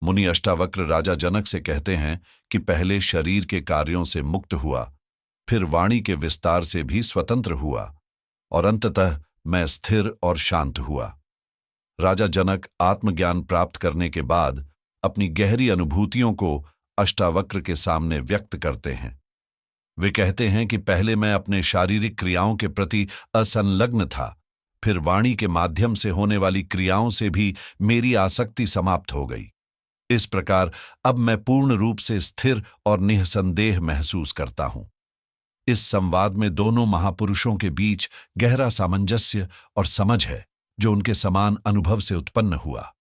मुनि अष्टावक्र राजा जनक से कहते हैं कि पहले शरीर के कार्यों से मुक्त हुआ, फिर वाणी के विस्तार से भी स्वतंत्र हुआ और अंततः मैं स्थिर और शांत हुआ। राजा जनक आत्मज्ञान प्राप्त करने के बाद अपनी गहरी अनुभूतियों को अष्टावक्र के सामने व्यक्त करते हैं। वे कहते हैं कि पहले मैं अपने शारीरिक क्रियाओं के प्रति असंलग्न था, फिर वाणी के माध्यम से होने वाली क्रियाओं से भी मेरी आसक्ति समाप्त हो गई। इस प्रकार अब मैं पूर्ण रूप से स्थिर और निःसंदेह महसूस करता हूं। इस संवाद में दोनों महापुरुषों के बीच गहरा सामंजस्य और समझ है, जो उनके समान अनुभव से उत्पन्न हुआ।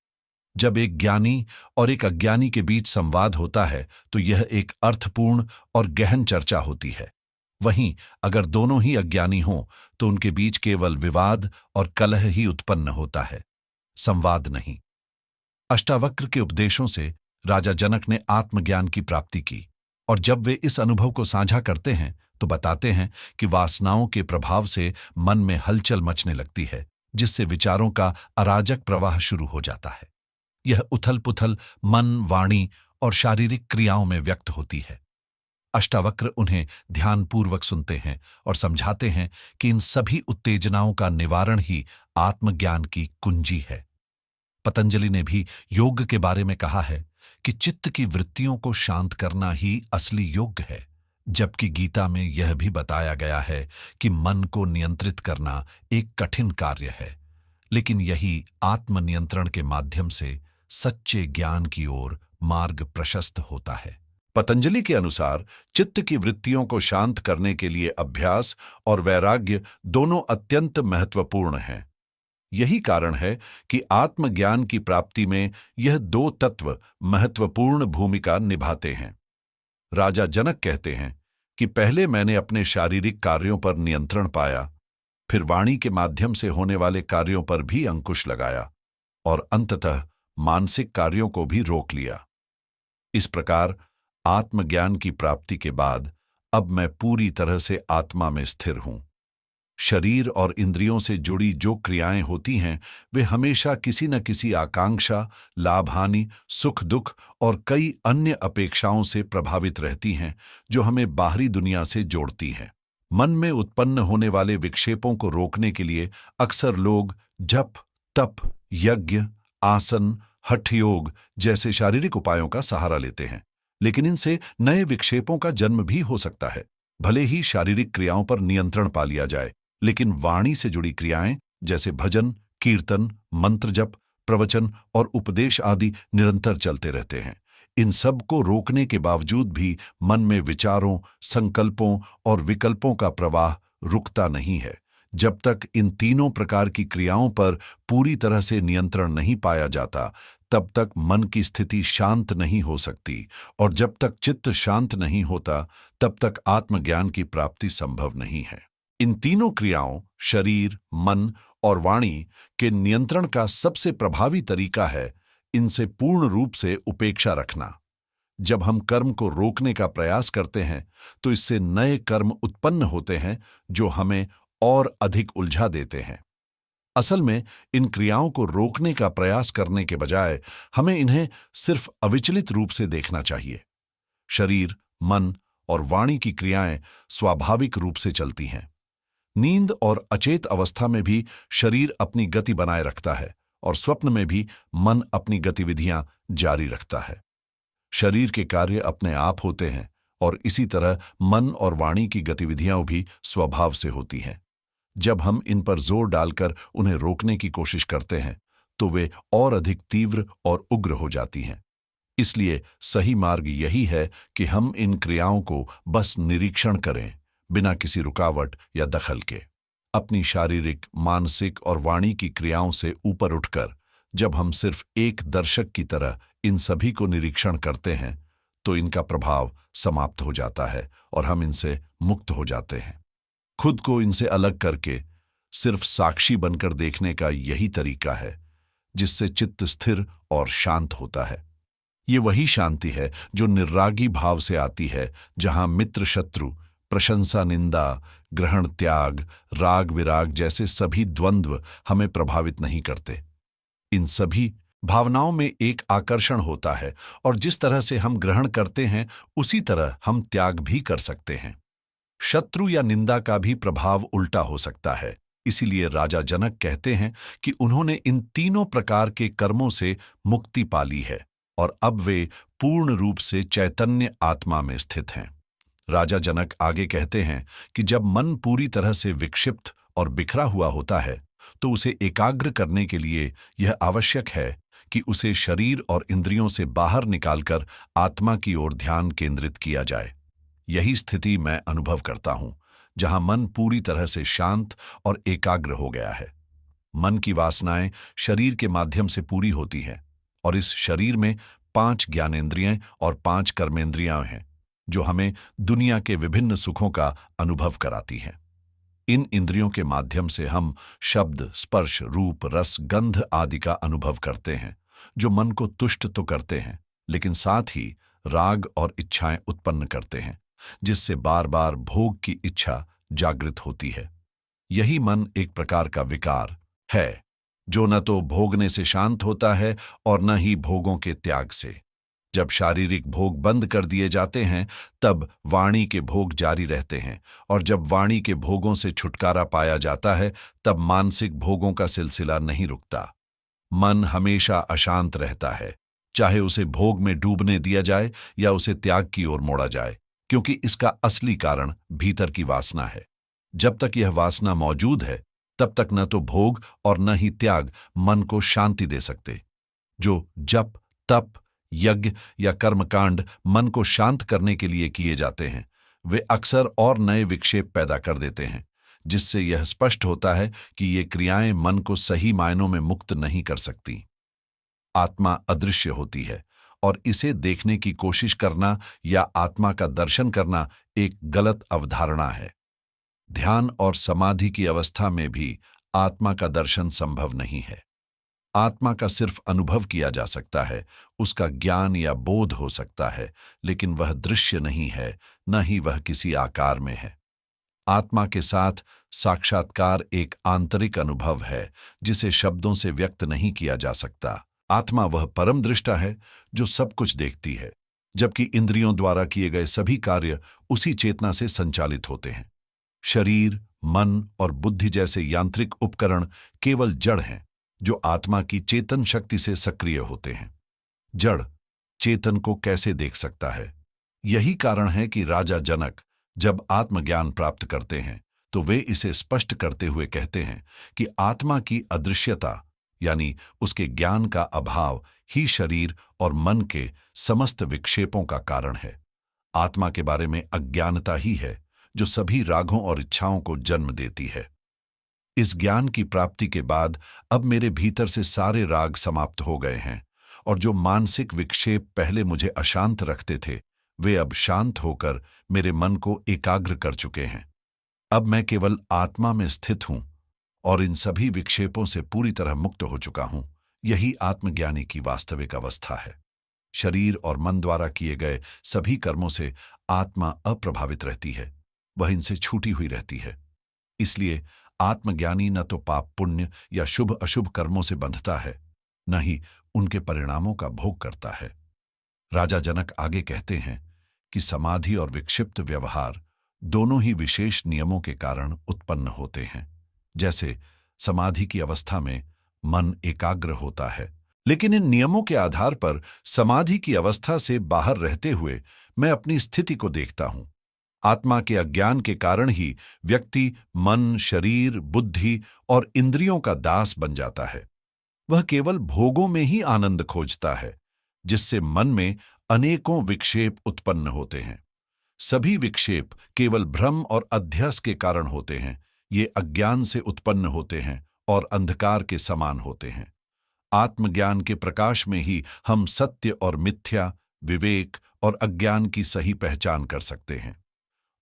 जब एक ज्ञानी और एक अज्ञानी के बीच संवाद होता है तो यह एक अर्थपूर्ण और गहन चर्चा होती है। वहीं अगर दोनों ही अज्ञानी हों तो उनके बीच केवल विवाद और कलह ही उत्पन्न होता है, संवाद नहीं। अष्टावक्र के उपदेशों से राजा जनक ने आत्मज्ञान की प्राप्ति की, और जब वे इस अनुभव को साझा करते हैं तो बताते हैं कि वासनाओं के प्रभाव से मन में हलचल मचने लगती है, जिससे विचारों का अराजक प्रवाह शुरू हो जाता है। यह उथल पुथल मन, वाणी और शारीरिक क्रियाओं में व्यक्त होती है। अष्टावक्र उन्हें ध्यानपूर्वक सुनते हैं और समझाते हैं कि इन सभी उत्तेजनाओं का निवारण ही आत्मज्ञान की कुंजी है। पतंजलि ने भी योग के बारे में कहा है कि चित्त की वृत्तियों को शांत करना ही असली योग है, जबकि गीता में यह भी बताया गया है कि मन को नियंत्रित करना एक कठिन कार्य है, लेकिन यही आत्मनियंत्रण के माध्यम से सच्चे ज्ञान की ओर मार्ग प्रशस्त होता है। पतंजलि के अनुसार चित्त की वृत्तियों को शांत करने के लिए अभ्यास और वैराग्य दोनों अत्यंत महत्वपूर्ण हैं। यही कारण है कि आत्मज्ञान की प्राप्ति में यह दो तत्व महत्वपूर्ण भूमिका निभाते हैं। राजा जनक कहते हैं कि पहले मैंने अपने शारीरिक कार्यों पर नियंत्रण पाया, फिर वाणी के माध्यम से होने वाले कार्यों पर भी अंकुश लगाया और अंततः मानसिक कार्यों को भी रोक लिया। इस प्रकार आत्मज्ञान की प्राप्ति के बाद अब मैं पूरी तरह से आत्मा में स्थिर हूं। शरीर और इंद्रियों से जुड़ी जो क्रियाएं होती हैं वे हमेशा किसी न किसी आकांक्षा, लाभ हानि, सुख दुख और कई अन्य अपेक्षाओं से प्रभावित रहती हैं, जो हमें बाहरी दुनिया से जोड़ती हैं। मन में उत्पन्न होने वाले विक्षेपों को रोकने के लिए अक्सर लोग जप, तप, यज्ञ, आसन, हठ योग जैसे शारीरिक उपायों का सहारा लेते हैं, लेकिन इनसे नए विक्षेपों का जन्म भी हो सकता है। भले ही शारीरिक क्रियाओं पर नियंत्रण पा लिया जाए, लेकिन वाणी से जुड़ी क्रियाएं जैसे भजन, कीर्तन, मंत्र जप, प्रवचन और उपदेश आदि निरंतर चलते रहते हैं। इन सब को रोकने के बावजूद भी मन में विचारों, संकल्पों और विकल्पों का प्रवाह रुकता नहीं है। जब तक इन तीनों प्रकार की क्रियाओं पर पूरी तरह से नियंत्रण नहीं पाया जाता, तब तक मन की स्थिति शांत नहीं हो सकती, और जब तक चित्त शांत नहीं होता, तब तक आत्मज्ञान की प्राप्ति संभव नहीं है। इन तीनों क्रियाओं, शरीर, मन और वाणी के नियंत्रण का सबसे प्रभावी तरीका है इनसे पूर्ण रूप से उपेक्षा रखना। जब हम कर्म को रोकने का प्रयास करते हैं तो इससे नए कर्म उत्पन्न होते हैं जो हमें और अधिक उलझा देते हैं। असल में इन क्रियाओं को रोकने का प्रयास करने के बजाय हमें इन्हें सिर्फ अविचलित रूप से देखना चाहिए। शरीर, मन और वाणी की क्रियाएं स्वाभाविक रूप से चलती हैं। नींद और अचेत अवस्था में भी शरीर अपनी गति बनाए रखता है और स्वप्न में भी मन अपनी गतिविधियां जारी रखता है। शरीर के कार्य अपने आप होते हैं और इसी तरह मन और वाणी की गतिविधियां भी स्वभाव से होती हैं। जब हम इन पर जोर डालकर उन्हें रोकने की कोशिश करते हैं तो वे और अधिक तीव्र और उग्र हो जाती हैं। इसलिए सही मार्ग यही है कि हम इन क्रियाओं को बस निरीक्षण करें, बिना किसी रुकावट या दखल के। अपनी शारीरिक, मानसिक और वाणी की क्रियाओं से ऊपर उठकर जब हम सिर्फ एक दर्शक की तरह इन सभी को निरीक्षण करते हैं तो इनका प्रभाव समाप्त हो जाता है और हम इनसे मुक्त हो जाते हैं। खुद को इनसे अलग करके सिर्फ साक्षी बनकर देखने का यही तरीका है जिससे चित्त स्थिर और शांत होता है। ये वही शांति है जो निर्रागी भाव से आती है, जहां मित्र शत्रु, प्रशंसा निंदा, ग्रहण त्याग, राग विराग जैसे सभी द्वंद्व हमें प्रभावित नहीं करते। इन सभी भावनाओं में एक आकर्षण होता है और जिस तरह से हम ग्रहण करते हैं उसी तरह हम त्याग भी कर सकते हैं। शत्रु या निंदा का भी प्रभाव उल्टा हो सकता है। इसीलिए राजा जनक कहते हैं कि उन्होंने इन तीनों प्रकार के कर्मों से मुक्ति पा ली है और अब वे पूर्ण रूप से चैतन्य आत्मा में स्थित हैं। राजा जनक आगे कहते हैं कि जब मन पूरी तरह से विक्षिप्त और बिखरा हुआ होता है तो उसे एकाग्र करने के लिए यह आवश्यक है कि उसे शरीर और इंद्रियों से बाहर निकालकर आत्मा की ओर ध्यान केंद्रित किया जाए। यही स्थिति मैं अनुभव करता हूं, जहां मन पूरी तरह से शांत और एकाग्र हो गया है। मन की वासनाएं शरीर के माध्यम से पूरी होती हैं और इस शरीर में 5 ज्ञानेंद्रियां और 5 कर्मेंद्रियां हैं, जो हमें दुनिया के विभिन्न सुखों का अनुभव कराती हैं। इन इंद्रियों के माध्यम से हम शब्द, स्पर्श, रूप, रस, गंध आदि का अनुभव करते हैं, जो मन को तुष्ट तो करते हैं, लेकिन साथ ही राग और इच्छाएं उत्पन्न करते हैं, जिससे बार बार भोग की इच्छा जागृत होती है। यही मन एक प्रकार का विकार है, जो न तो भोगने से शांत होता है और न ही भोगों के त्याग से। जब शारीरिक भोग बंद कर दिए जाते हैं तब वाणी के भोग जारी रहते हैं, और जब वाणी के भोगों से छुटकारा पाया जाता है तब मानसिक भोगों का सिलसिला नहीं रुकता। मन हमेशा अशांत रहता है, चाहे उसे भोग में डूबने दिया जाए या उसे त्याग की ओर मोड़ा जाए, क्योंकि इसका असली कारण भीतर की वासना है। जब तक यह वासना मौजूद है तब तक न तो भोग और न ही त्याग मन को शांति दे सकते। जो जप, तप, यज्ञ या कर्मकांड मन को शांत करने के लिए किए जाते हैं, वे अक्सर और नए विक्षेप पैदा कर देते हैं, जिससे यह स्पष्ट होता है कि ये क्रियाएं मन को सही मायनों में मुक्त नहीं कर सकती। आत्मा अदृश्य होती है और इसे देखने की कोशिश करना या आत्मा का दर्शन करना एक गलत अवधारणा है। ध्यान और समाधि की अवस्था में भी आत्मा का दर्शन संभव नहीं है। आत्मा का सिर्फ अनुभव किया जा सकता है, उसका ज्ञान या बोध हो सकता है, लेकिन वह दृश्य नहीं है, न ही वह किसी आकार में है। आत्मा के साथ साक्षात्कार एक आंतरिक अनुभव है जिसे शब्दों से व्यक्त नहीं किया जा सकता। आत्मा वह परम दृष्टा है जो सब कुछ देखती है, जबकि इंद्रियों द्वारा किए गए सभी कार्य उसी चेतना से संचालित होते हैं। शरीर, मन और बुद्धि जैसे यांत्रिक उपकरण केवल जड़ हैं, जो आत्मा की चेतन शक्ति से सक्रिय होते हैं। जड़ चेतन को कैसे देख सकता है? यही कारण है कि राजा जनक जब आत्मज्ञान प्राप्त करते हैं तो वे इसे स्पष्ट करते हुए कहते हैं कि आत्मा की अदृश्यता यानी उसके ज्ञान का अभाव ही शरीर और मन के समस्त विक्षेपों का कारण है। आत्मा के बारे में अज्ञानता ही है जो सभी रागों और इच्छाओं को जन्म देती है। इस ज्ञान की प्राप्ति के बाद अब मेरे भीतर से सारे राग समाप्त हो गए हैं और जो मानसिक विक्षेप पहले मुझे अशांत रखते थे, वे अब शांत होकर मेरे मन को एकाग्र कर चुके हैं। अब मैं केवल आत्मा में स्थित हूं और इन सभी विक्षेपों से पूरी तरह मुक्त हो चुका हूं। यही आत्मज्ञानी की वास्तविक अवस्था है। शरीर और मन द्वारा किए गए सभी कर्मों से आत्मा अप्रभावित रहती है, वह इनसे छूटी हुई रहती है। इसलिए आत्मज्ञानी न तो पाप पुण्य या शुभ अशुभ कर्मों से बंधता है, न ही उनके परिणामों का भोग करता है। राजा जनक आगे कहते हैं कि समाधि और विक्षिप्त व्यवहार दोनों ही विशेष नियमों के कारण उत्पन्न होते हैं। जैसे समाधि की अवस्था में मन एकाग्र होता है, लेकिन इन नियमों के आधार पर समाधि की अवस्था से बाहर रहते हुए मैं अपनी स्थिति को देखता हूं। आत्मा के अज्ञान के कारण ही व्यक्ति मन, शरीर, बुद्धि और इंद्रियों का दास बन जाता है। वह केवल भोगों में ही आनंद खोजता है, जिससे मन में अनेकों विक्षेप उत्पन्न होते हैं। सभी विक्षेप केवल भ्रम और अध्यस के कारण होते हैं। ये अज्ञान से उत्पन्न होते हैं और अंधकार के समान होते हैं। आत्मज्ञान के प्रकाश में ही हम सत्य और मिथ्या, विवेक और अज्ञान की सही पहचान कर सकते हैं।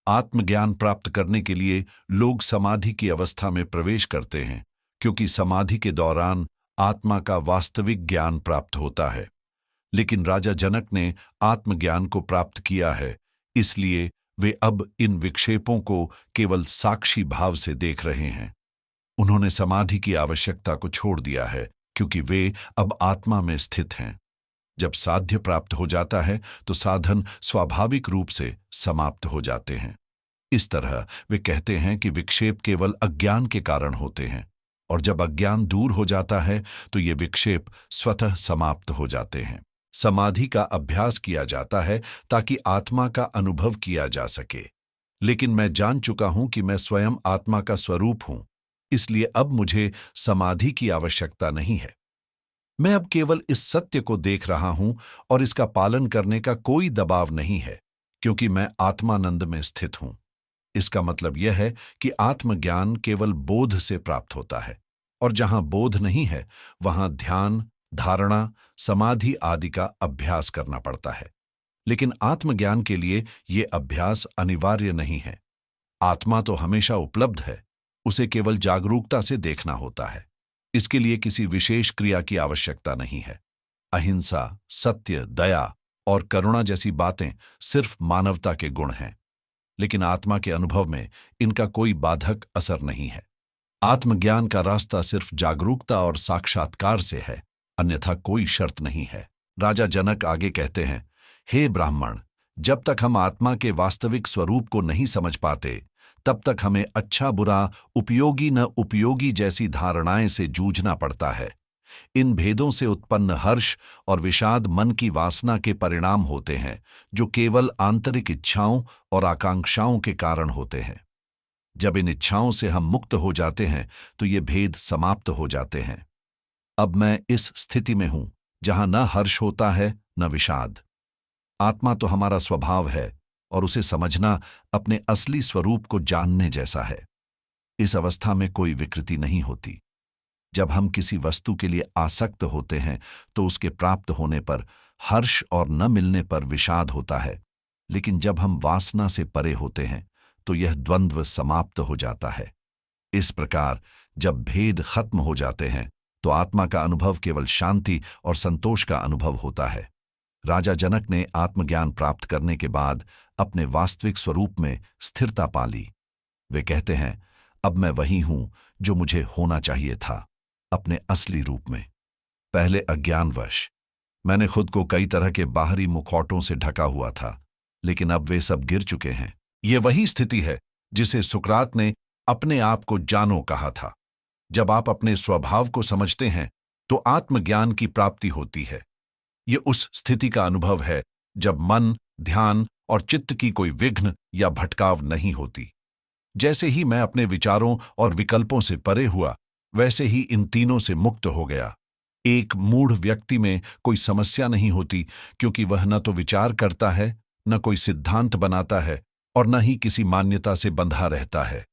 आत्मज्ञान प्राप्त करने के लिए लोग समाधि की अवस्था में प्रवेश करते हैं, क्योंकि समाधि के दौरान आत्मा का वास्तविक ज्ञान प्राप्त होता है। लेकिन राजा जनक ने आत्मज्ञान को प्राप्त किया है, इसलिए वे अब इन विक्षेपों को केवल साक्षी भाव से देख रहे हैं। उन्होंने समाधि की आवश्यकता को छोड़ दिया है क्योंकि वे अब आत्मा में स्थित हैं। जब साध्य प्राप्त हो जाता है तो साधन स्वाभाविक रूप से समाप्त हो जाते हैं। इस तरह वे कहते हैं कि विक्षेप केवल अज्ञान के कारण होते हैं, और जब अज्ञान दूर हो जाता है तो ये विक्षेप स्वतः समाप्त हो जाते हैं। समाधि का अभ्यास किया जाता है ताकि आत्मा का अनुभव किया जा सके, लेकिन मैं जान चुका हूं कि मैं स्वयं आत्मा का स्वरूप हूं, इसलिए अब मुझे समाधि की आवश्यकता नहीं है। मैं अब केवल इस सत्य को देख रहा हूं और इसका पालन करने का कोई दबाव नहीं है, क्योंकि मैं आत्मानंद में स्थित हूं। इसका मतलब यह है कि आत्मज्ञान केवल बोध से प्राप्त होता है, और जहां बोध नहीं है वहां ध्यान, धारणा, समाधि आदि का अभ्यास करना पड़ता है। लेकिन आत्मज्ञान के लिए यह अभ्यास अनिवार्य नहीं है। आत्मा तो हमेशा उपलब्ध है, उसे केवल जागरूकता से देखना होता है। इसके लिए किसी विशेष क्रिया की आवश्यकता नहीं है। अहिंसा, सत्य, दया और करुणा जैसी बातें सिर्फ मानवता के गुण हैं, लेकिन आत्मा के अनुभव में इनका कोई बाधक असर नहीं है। आत्मज्ञान का रास्ता सिर्फ जागरूकता और साक्षात्कार से है, अन्यथा कोई शर्त नहीं है। राजा जनक आगे कहते हैं, हे ब्राह्मण, जब तक हम आत्मा के वास्तविक स्वरूप को नहीं समझ पाते, तब तक हमें अच्छा बुरा, उपयोगी न उपयोगी जैसी धारणाएं से जूझना पड़ता है। इन भेदों से उत्पन्न हर्ष और विषाद मन की वासना के परिणाम होते हैं, जो केवल आंतरिक इच्छाओं और आकांक्षाओं के कारण होते हैं। जब इन इच्छाओं से हम मुक्त हो जाते हैं तो ये भेद समाप्त हो जाते हैं। अब मैं इस स्थिति में हूं जहां न हर्ष होता है न विषाद। आत्मा तो हमारा स्वभाव है, और उसे समझना अपने असली स्वरूप को जानने जैसा है। इस अवस्था में कोई विकृति नहीं होती। जब हम किसी वस्तु के लिए आसक्त होते हैं तो उसके प्राप्त होने पर हर्ष और न मिलने पर विषाद होता है, लेकिन जब हम वासना से परे होते हैं तो यह द्वंद्व समाप्त हो जाता है। इस प्रकार जब भेद खत्म हो जाते हैं तो आत्मा का अनुभव केवल शांति और संतोष का अनुभव होता है। राजा जनक ने आत्मज्ञान प्राप्त करने के बाद अपने वास्तविक स्वरूप में स्थिरता पा ली। वे कहते हैं, अब मैं वही हूं जो मुझे होना चाहिए था, अपने असली रूप में। पहले अज्ञानवश मैंने खुद को कई तरह के बाहरी मुखौटों से ढका हुआ था, लेकिन अब वे सब गिर चुके हैं। ये वही स्थिति है जिसे सुकरात ने अपने आप को जानो कहा था। जब आप अपने स्वभाव को समझते हैं तो आत्मज्ञान की प्राप्ति होती है। ये उस स्थिति का अनुभव है जब मन, ध्यान और चित्त की कोई विघ्न या भटकाव नहीं होती। जैसे ही मैं अपने विचारों और विकल्पों से परे हुआ, वैसे ही इन तीनों से मुक्त हो गया। एक मूढ़ व्यक्ति में कोई समस्या नहीं होती, क्योंकि वह न तो विचार करता है, न कोई सिद्धांत बनाता है, और न ही किसी मान्यता से बंधा रहता है।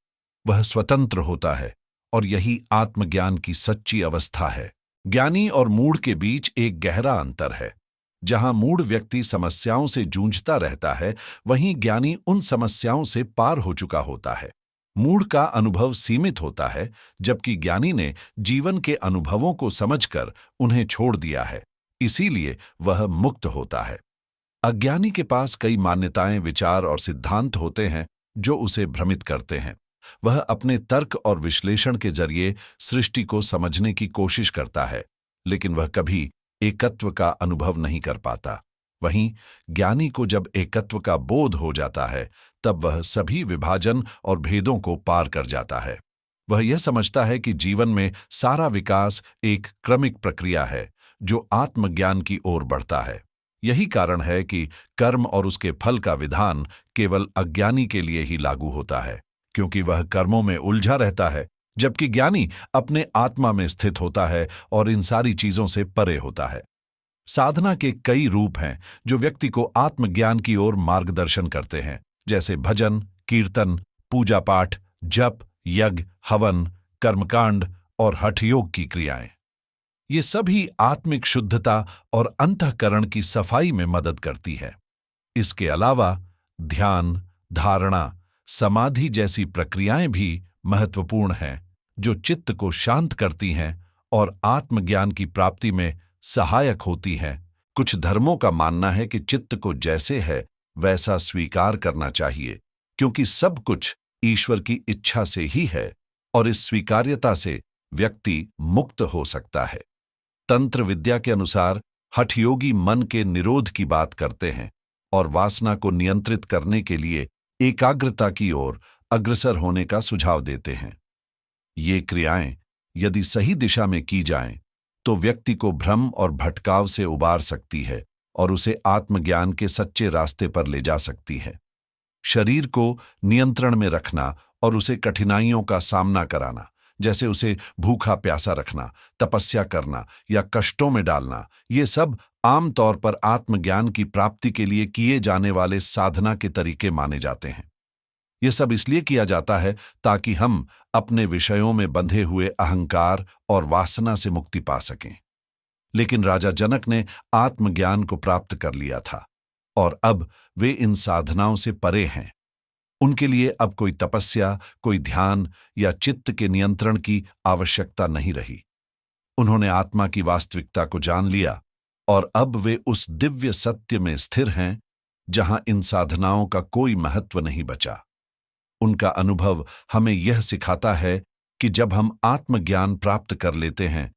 वह स्वतंत्र होता है, और यही आत्मज्ञान की सच्ची अवस्था है। ज्ञानी और मूढ़ के बीच एक गहरा अंतर है। जहां मूढ़ व्यक्ति समस्याओं से जूझता रहता है, वहीं ज्ञानी उन समस्याओं से पार हो चुका होता है। मूढ़ का अनुभव सीमित होता है, जबकि ज्ञानी ने जीवन के अनुभवों को समझकर उन्हें छोड़ दिया है, इसीलिए वह मुक्त होता है। अज्ञानी के पास कई मान्यताएं, विचार और सिद्धांत होते हैं जो उसे भ्रमित करते हैं। वह अपने तर्क और विश्लेषण के जरिए सृष्टि को समझने की कोशिश करता है, लेकिन वह कभी एकत्व का अनुभव नहीं कर पाता। वहीं ज्ञानी को जब एकत्व का बोध हो जाता है, तब वह सभी विभाजन और भेदों को पार कर जाता है। वह यह समझता है कि जीवन में सारा विकास एक क्रमिक प्रक्रिया है जो आत्मज्ञान की ओर बढ़ता है। यही कारण है कि कर्म और उसके फल का विधान केवल अज्ञानी के लिए ही लागू होता है, क्योंकि वह कर्मों में उलझा रहता है, जबकि ज्ञानी अपने आत्मा में स्थित होता है और इन सारी चीजों से परे होता है। साधना के कई रूप हैं जो व्यक्ति को आत्मज्ञान की ओर मार्गदर्शन करते हैं, जैसे भजन, कीर्तन, पूजा पाठ, जप, यज्ञ, हवन, कर्मकांड और हठयोग की क्रियाएं। ये सभी आत्मिक शुद्धता और अंतःकरण की सफाई में मदद करती है। इसके अलावा ध्यान, धारणा, समाधि जैसी प्रक्रियाएं भी महत्वपूर्ण हैं, जो चित्त को शांत करती हैं और आत्मज्ञान की प्राप्ति में सहायक होती हैं। कुछ धर्मों का मानना है कि चित्त को जैसे है वैसा स्वीकार करना चाहिए, क्योंकि सब कुछ ईश्वर की इच्छा से ही है, और इस स्वीकार्यता से व्यक्ति मुक्त हो सकता है। तंत्र विद्या के अनुसार हठयोगी मन के निरोध की बात करते हैं और वासना को नियंत्रित करने के लिए एकाग्रता की ओर अग्रसर होने का सुझाव देते हैं। ये क्रियाएं यदि सही दिशा में की जाएं, तो व्यक्ति को भ्रम और भटकाव से उबार सकती है और उसे आत्मज्ञान के सच्चे रास्ते पर ले जा सकती है। शरीर को नियंत्रण में रखना और उसे कठिनाइयों का सामना कराना, जैसे उसे भूखा प्यासा रखना, तपस्या करना या कष्टों में डालना, ये सब आमतौर पर आत्मज्ञान की प्राप्ति के लिए किए जाने वाले साधना के तरीके माने जाते हैं। ये सब इसलिए किया जाता है ताकि हम अपने विषयों में बंधे हुए अहंकार और वासना से मुक्ति पा सकें। लेकिन राजा जनक ने आत्मज्ञान को प्राप्त कर लिया था और अब वे इन साधनाओं से परे हैं। उनके लिए अब कोई तपस्या, कोई ध्यान या चित्त के नियंत्रण की आवश्यकता नहीं रही। उन्होंने आत्मा की वास्तविकता को जान लिया और अब वे उस दिव्य सत्य में स्थिर हैं जहां इन साधनाओं का कोई महत्व नहीं बचा। उनका अनुभव हमें यह सिखाता है कि जब हम आत्मज्ञान प्राप्त कर लेते हैं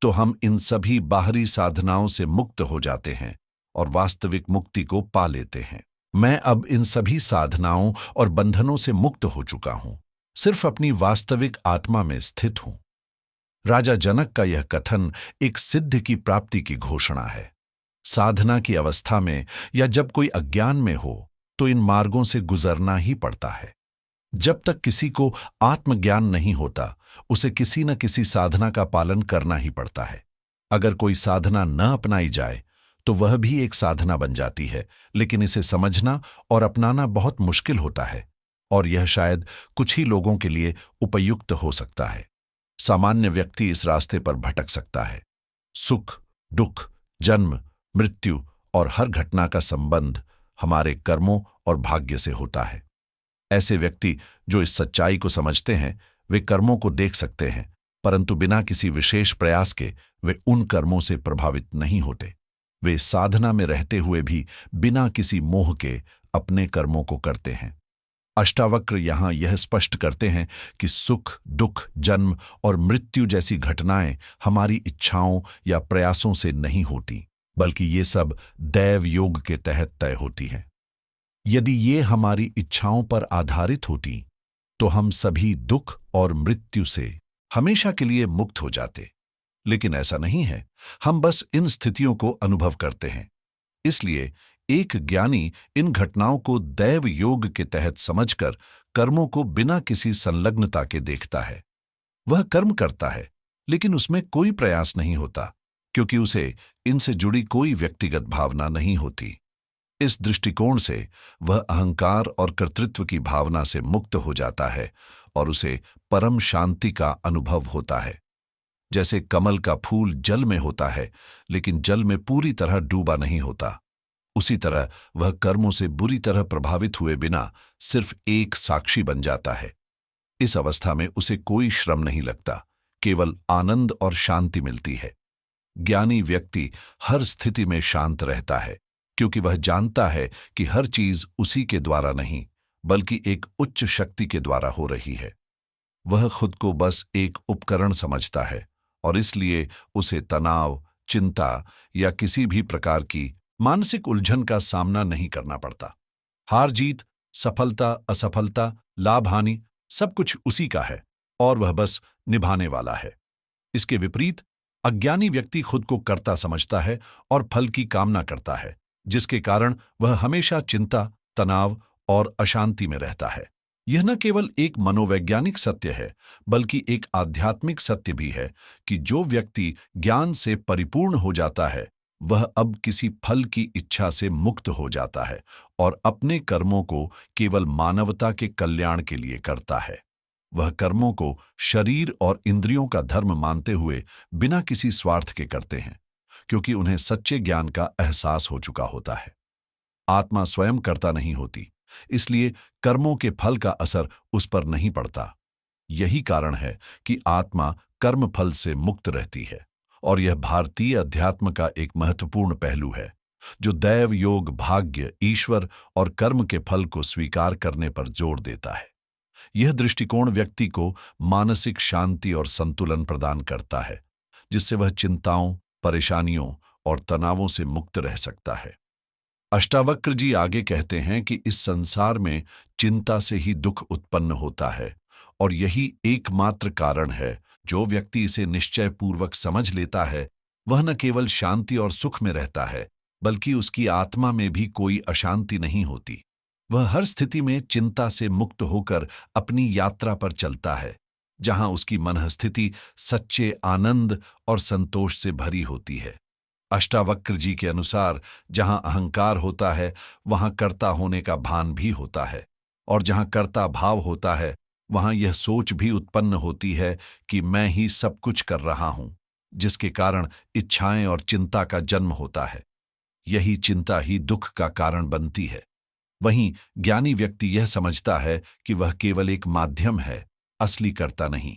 तो हम इन सभी बाहरी साधनाओं से मुक्त हो जाते हैं और वास्तविक मुक्ति को पा लेते हैं। मैं अब इन सभी साधनाओं और बंधनों से मुक्त हो चुका हूं, सिर्फ अपनी वास्तविक आत्मा में स्थित हूं। राजा जनक का यह कथन एक सिद्ध की प्राप्ति की घोषणा है। साधना की अवस्था में या जब कोई अज्ञान में हो तो इन मार्गों से गुजरना ही पड़ता है। जब तक किसी को आत्मज्ञान नहीं होता, उसे किसी न किसी साधना का पालन करना ही पड़ता है। अगर कोई साधना न अपनाई जाए तो वह भी एक साधना बन जाती है, लेकिन इसे समझना और अपनाना बहुत मुश्किल होता है और यह शायद कुछ ही लोगों के लिए उपयुक्त हो सकता है। सामान्य व्यक्ति इस रास्ते पर भटक सकता है। सुख, दुख, जन्म, मृत्यु और हर घटना का संबंध हमारे कर्मों और भाग्य से होता है। ऐसे व्यक्ति जो इस सच्चाई को समझते हैं, वे कर्मों को देख सकते हैं, परंतु बिना किसी विशेष प्रयास के वे उन कर्मों से प्रभावित नहीं होते। वे साधना में रहते हुए भी बिना किसी मोह के अपने कर्मों को करते हैं। अष्टावक्र यहां यह स्पष्ट करते हैं कि सुख, दुख, जन्म और मृत्यु जैसी घटनाएं हमारी इच्छाओं या प्रयासों से नहीं होती, बल्कि ये सब दैव योग के तहत तय होती हैं। यदि ये हमारी इच्छाओं पर आधारित होती तो हम सभी दुख और मृत्यु से हमेशा के लिए मुक्त हो जाते, लेकिन ऐसा नहीं है। हम बस इन स्थितियों को अनुभव करते हैं। इसलिए एक ज्ञानी इन घटनाओं को दैव योग के तहत समझकर कर्मों को बिना किसी संलग्नता के देखता है। वह कर्म करता है, लेकिन उसमें कोई प्रयास नहीं होता, क्योंकि उसे इनसे जुड़ी कोई व्यक्तिगत भावना नहीं होती। इस दृष्टिकोण से वह अहंकार और कर्तृत्व की भावना से मुक्त हो जाता है और उसे परम शांति का अनुभव होता है। जैसे कमल का फूल जल में होता है, लेकिन जल में पूरी तरह डूबा नहीं होता, उसी तरह वह कर्मों से बुरी तरह प्रभावित हुए बिना सिर्फ एक साक्षी बन जाता है। इस अवस्था में उसे कोई श्रम नहीं लगता, केवल आनंद और शांति मिलती है। ज्ञानी व्यक्ति हर स्थिति में शांत रहता है, क्योंकि वह जानता है कि हर चीज उसी के द्वारा नहीं, बल्कि एक उच्च शक्ति के द्वारा हो रही है। वह खुद को बस एक उपकरण समझता है और इसलिए उसे तनाव, चिंता या किसी भी प्रकार की मानसिक उलझन का सामना नहीं करना पड़ता। हार जीत, सफलता, असफलता, लाभ हानि सब कुछ उसी का है और वह बस निभाने वाला है। इसके विपरीत अज्ञानी व्यक्ति खुद को कर्ता समझता है और फल की कामना करता है, जिसके कारण वह हमेशा चिंता, तनाव और अशांति में रहता है। यह न केवल एक मनोवैज्ञानिक सत्य है, बल्कि एक आध्यात्मिक सत्य भी है कि जो व्यक्ति ज्ञान से परिपूर्ण हो जाता है, वह अब किसी फल की इच्छा से मुक्त हो जाता है और अपने कर्मों को केवल मानवता के कल्याण के लिए करता है। वह कर्मों को शरीर और इंद्रियों का धर्म मानते हुए बिना किसी स्वार्थ के करते हैं, क्योंकि उन्हें सच्चे ज्ञान का एहसास हो चुका होता है। आत्मा स्वयं कर्ता नहीं होती, इसलिए कर्मों के फल का असर उस पर नहीं पड़ता। यही कारण है कि आत्मा कर्म फल से मुक्त रहती है, और यह भारतीय अध्यात्म का एक महत्वपूर्ण पहलू है, जो दैव योग, भाग्य, ईश्वर और कर्म के फल को स्वीकार करने पर जोर देता है। यह दृष्टिकोण व्यक्ति को मानसिक शांति और संतुलन प्रदान करता है, जिससे वह चिंताओं, परेशानियों और तनावों से मुक्त रह सकता है। अष्टावक्र जी आगे कहते हैं कि इस संसार में चिंता से ही दुख उत्पन्न होता है और यही एकमात्र कारण है। जो व्यक्ति इसे निश्चय पूर्वक समझ लेता है वह न केवल शांति और सुख में रहता है बल्कि उसकी आत्मा में भी कोई अशांति नहीं होती। वह हर स्थिति में चिंता से मुक्त होकर अपनी यात्रा पर चलता है, जहां उसकी मनःस्थिति सच्चे आनंद और संतोष से भरी होती है। अष्टावक्र जी के अनुसार जहां अहंकार होता है वहां कर्ता होने का भान भी होता है, और जहां कर्ता भाव होता है वहां यह सोच भी उत्पन्न होती है कि मैं ही सब कुछ कर रहा हूं, जिसके कारण इच्छाएं और चिंता का जन्म होता है। यही चिंता ही दुख का कारण बनती है। वहीं ज्ञानी व्यक्ति यह समझता है कि वह केवल एक माध्यम है, असली कर्ता नहीं।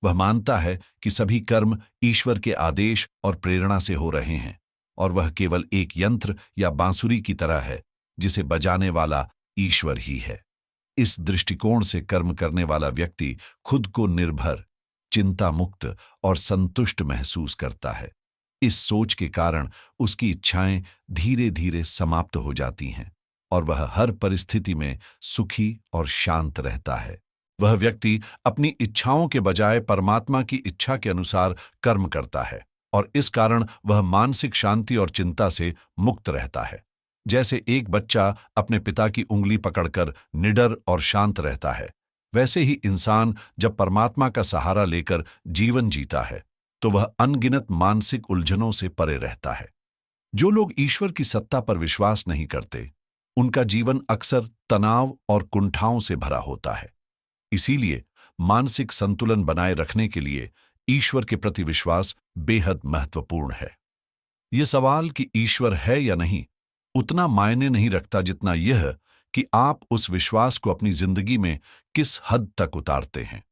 वह मानता है कि सभी कर्म ईश्वर के आदेश और प्रेरणा से हो रहे हैं और वह केवल एक यंत्र या बांसुरी की तरह है जिसे बजाने वाला ईश्वर ही है। इस दृष्टिकोण से कर्म करने वाला व्यक्ति खुद को निर्भर, चिंता मुक्त और संतुष्ट महसूस करता है। इस सोच के कारण उसकी इच्छाएं धीरे धीरे समाप्त हो जाती हैं और वह हर परिस्थिति में सुखी और शांत रहता है। वह व्यक्ति अपनी इच्छाओं के बजाय परमात्मा की इच्छा के अनुसार कर्म करता है और इस कारण वह मानसिक शांति और चिंता से मुक्त रहता है। जैसे एक बच्चा अपने पिता की उंगली पकड़कर निडर और शांत रहता है, वैसे ही इंसान जब परमात्मा का सहारा लेकर जीवन जीता है तो वह अनगिनत मानसिक उलझनों से परे रहता है। जो लोग ईश्वर की सत्ता पर विश्वास नहीं करते, उनका जीवन अक्सर तनाव और कुंठाओं से भरा होता है। इसीलिए मानसिक संतुलन बनाए रखने के लिए ईश्वर के प्रति विश्वास बेहद महत्वपूर्ण है। यह सवाल कि ईश्वर है या नहीं उतना मायने नहीं रखता जितना यह कि आप उस विश्वास को अपनी जिंदगी में किस हद तक उतारते हैं।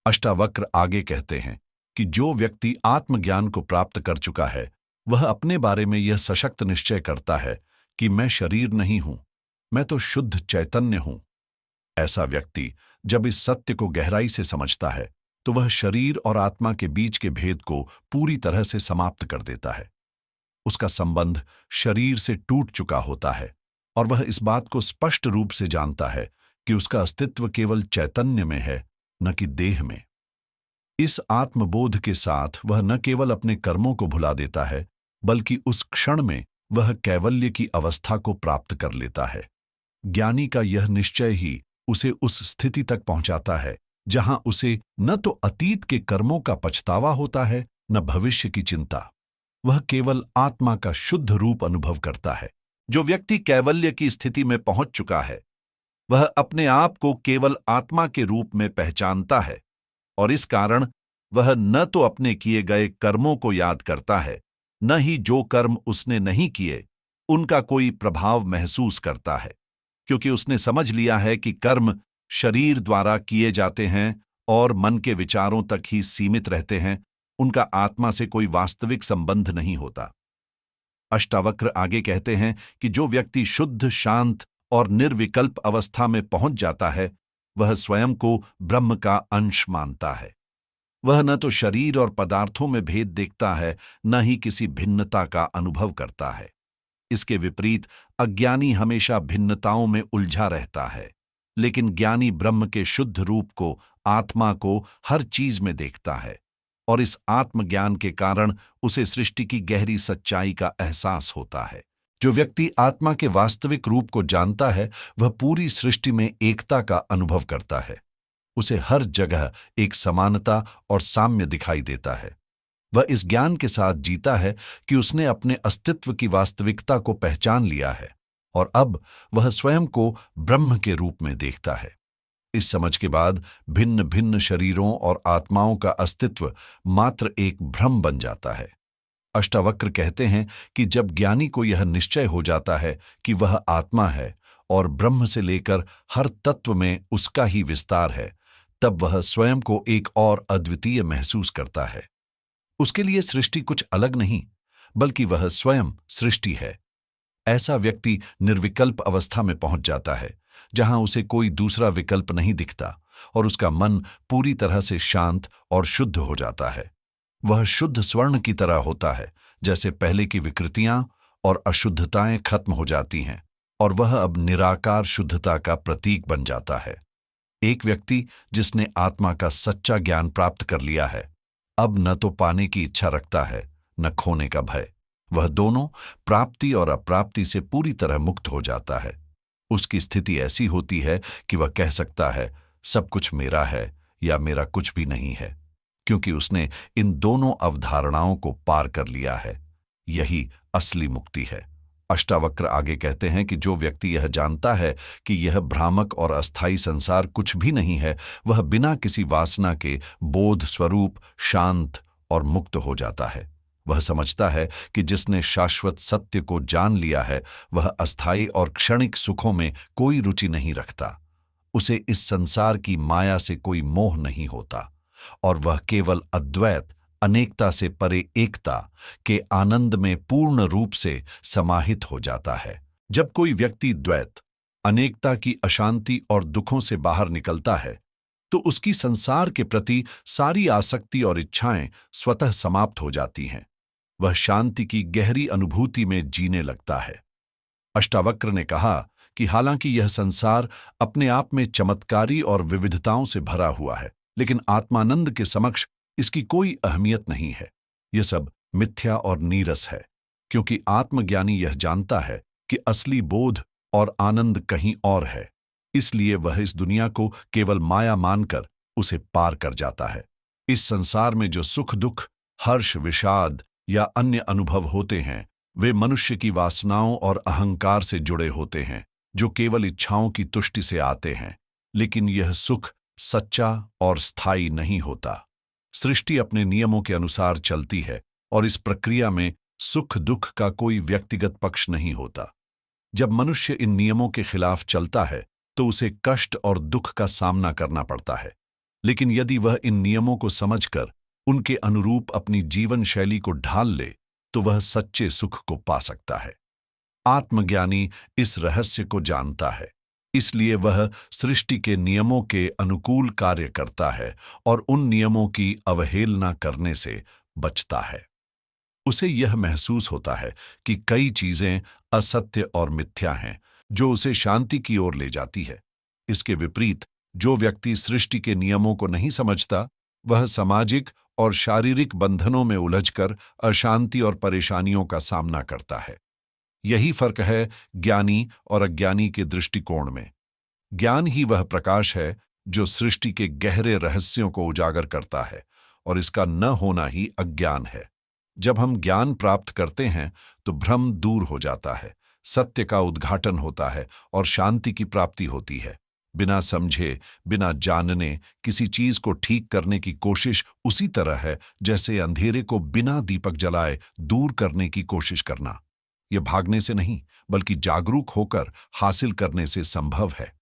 अष्टावक्र आगे कहते हैं कि जो व्यक्ति आत्मज्ञान को प्राप्त कर चुका है वह अपने बारे में यह सशक्त निश्चय करता है कि मैं शरीर नहीं हूं, मैं तो शुद्ध चैतन्य हूं। ऐसा व्यक्ति जब इस सत्य को गहराई से समझता है तो वह शरीर और आत्मा के बीच के भेद को पूरी तरह से समाप्त कर देता है। उसका संबंध शरीर से टूट चुका होता है और वह इस बात को स्पष्ट रूप से जानता है कि उसका अस्तित्व केवल चैतन्य में है, न कि देह में। इस आत्मबोध के साथ वह न केवल अपने कर्मों को भुला देता है बल्कि उस क्षण में वह कैवल्य की अवस्था को प्राप्त कर लेता है। ज्ञानी का यह निश्चय ही उसे उस स्थिति तक पहुंचाता है जहां उसे न तो अतीत के कर्मों का पछतावा होता है न भविष्य की चिंता। वह केवल आत्मा का शुद्ध रूप अनुभव करता है। जो व्यक्ति कैवल्य की स्थिति में पहुंच चुका है वह अपने आप को केवल आत्मा के रूप में पहचानता है और इस कारण वह न तो अपने किए गए कर्मों को याद करता है, न ही जो कर्म उसने नहीं किए उनका कोई प्रभाव महसूस करता है, क्योंकि उसने समझ लिया है कि कर्म शरीर द्वारा किए जाते हैं और मन के विचारों तक ही सीमित रहते हैं, उनका आत्मा से कोई वास्तविक संबंध नहीं होता। अष्टावक्र आगे कहते हैं कि जो व्यक्ति शुद्ध, शांत और निर्विकल्प अवस्था में पहुंच जाता है वह स्वयं को ब्रह्म का अंश मानता है। वह न तो शरीर और पदार्थों में भेद देखता है, न ही किसी भिन्नता का अनुभव करता है। इसके विपरीत अज्ञानी हमेशा भिन्नताओं में उलझा रहता है, लेकिन ज्ञानी ब्रह्म के शुद्ध रूप को, आत्मा को हर चीज में देखता है और इस आत्मज्ञान के कारण उसे सृष्टि की गहरी सच्चाई का एहसास होता है। जो व्यक्ति आत्मा के वास्तविक रूप को जानता है वह पूरी सृष्टि में एकता का अनुभव करता है। उसे हर जगह एक समानता और साम्य दिखाई देता है। वह इस ज्ञान के साथ जीता है कि उसने अपने अस्तित्व की वास्तविकता को पहचान लिया है और अब वह स्वयं को ब्रह्म के रूप में देखता है। इस समझ के बाद भिन्न भिन्न शरीरों और आत्माओं का अस्तित्व मात्र एक भ्रम बन जाता है। अष्टावक्र कहते हैं कि जब ज्ञानी को यह निश्चय हो जाता है कि वह आत्मा है और ब्रह्म से लेकर हर तत्व में उसका ही विस्तार है, तब वह स्वयं को एक और अद्वितीय महसूस करता है। उसके लिए सृष्टि कुछ अलग नहीं बल्कि वह स्वयं सृष्टि है। ऐसा व्यक्ति निर्विकल्प अवस्था में पहुंच जाता है जहां उसे कोई दूसरा विकल्प नहीं दिखता और उसका मन पूरी तरह से शांत और शुद्ध हो जाता है। वह शुद्ध स्वर्ण की तरह होता है जैसे पहले की विकृतियां और अशुद्धताएं खत्म हो जाती हैं और वह अब निराकार शुद्धता का प्रतीक बन जाता है। एक व्यक्ति जिसने आत्मा का सच्चा ज्ञान प्राप्त कर लिया है, अब न तो पाने की इच्छा रखता है न खोने का भय। वह दोनों, प्राप्ति और अप्राप्ति से पूरी तरह मुक्त हो जाता है। उसकी स्थिति ऐसी होती है कि वह कह सकता है, सब कुछ मेरा है या मेरा कुछ भी नहीं है, क्योंकि उसने इन दोनों अवधारणाओं को पार कर लिया है। यही असली मुक्ति है। अष्टावक्र आगे कहते हैं कि जो व्यक्ति यह जानता है कि यह भ्रामक और अस्थायी संसार कुछ भी नहीं है, वह बिना किसी वासना के बोध स्वरूप शांत और मुक्त हो जाता है। वह समझता है कि जिसने शाश्वत सत्य को जान लिया है, वह अस्थायी और क्षणिक सुखों में कोई रुचि नहीं रखता। उसे इस संसार की माया से कोई मोह नहीं होता और वह केवल अद्वैत, अनेकता से परे एकता के आनंद में पूर्ण रूप से समाहित हो जाता है। जब कोई व्यक्ति द्वैत, अनेकता की अशांति और दुखों से बाहर निकलता है, तो उसकी संसार के प्रति सारी आसक्ति और इच्छाएं स्वतः समाप्त हो जाती हैं। वह शांति की गहरी अनुभूति में जीने लगता है। अष्टावक्र ने कहा कि हालांकि यह संसार अपने आप में चमत्कारी और विविधताओं से भरा हुआ है, लेकिन आत्मानंद के समक्ष इसकी कोई अहमियत नहीं है। यह सब मिथ्या और नीरस है, क्योंकि आत्मज्ञानी यह जानता है कि असली बोध और आनंद कहीं और है। इसलिए वह इस दुनिया को केवल माया मानकर उसे पार कर जाता है। इस संसार में जो सुख दुख, हर्ष विषाद या अन्य अनुभव होते हैं, वे मनुष्य की वासनाओं और अहंकार से जुड़े होते हैं, जो केवल इच्छाओं की तुष्टि से आते हैं। लेकिन यह सुख सच्चा और स्थायी नहीं होता। सृष्टि अपने नियमों के अनुसार चलती है और इस प्रक्रिया में सुख दुख का कोई व्यक्तिगत पक्ष नहीं होता। जब मनुष्य इन नियमों के खिलाफ चलता है तो उसे कष्ट और दुख का सामना करना पड़ता है, लेकिन यदि वह इन नियमों को समझकर उनके अनुरूप अपनी जीवन शैली को ढाल ले तो वह सच्चे सुख को पा सकता है। आत्मज्ञानी इस रहस्य को जानता है, इसलिए वह सृष्टि के नियमों के अनुकूल कार्य करता है और उन नियमों की अवहेलना करने से बचता है। उसे यह महसूस होता है कि कई चीजें असत्य और मिथ्या हैं, जो उसे शांति की ओर ले जाती है। इसके विपरीत जो व्यक्ति सृष्टि के नियमों को नहीं समझता, वह सामाजिक और शारीरिक बंधनों में उलझकर अशांति और परेशानियों का सामना करता है। यही फर्क है ज्ञानी और अज्ञानी के दृष्टिकोण में। ज्ञान ही वह प्रकाश है जो सृष्टि के गहरे रहस्यों को उजागर करता है, और इसका न होना ही अज्ञान है। जब हम ज्ञान प्राप्त करते हैं तो भ्रम दूर हो जाता है, सत्य का उद्घाटन होता है और शांति की प्राप्ति होती है। बिना समझे, बिना जानने किसी चीज को ठीक करने की कोशिश उसी तरह है जैसे अंधेरे को बिना दीपक जलाए दूर करने की कोशिश करना। यह भागने से नहीं, बल्कि जागरूक होकर हासिल करने से संभव है।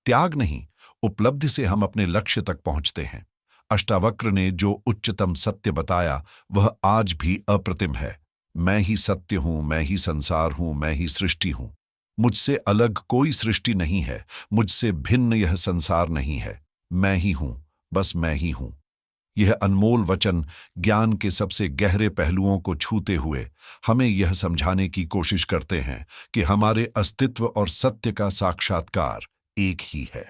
त्याग नहीं, उपलब्धि से हम अपने लक्ष्य तक पहुंचते हैं। अष्टावक्र ने जो उच्चतम सत्य बताया वह आज भी अप्रतिम है। मैं ही सत्य हूं, मैं ही संसार हूं, मैं ही सृष्टि हूं। मुझसे अलग कोई सृष्टि नहीं है, मुझसे भिन्न यह संसार नहीं है। मैं ही हूं, बस मैं ही हूं। यह अनमोल वचन ज्ञान के सबसे गहरे पहलुओं को छूते हुए हमें यह समझाने की कोशिश करते हैं कि हमारे अस्तित्व और सत्य का साक्षात्कार एक ही है।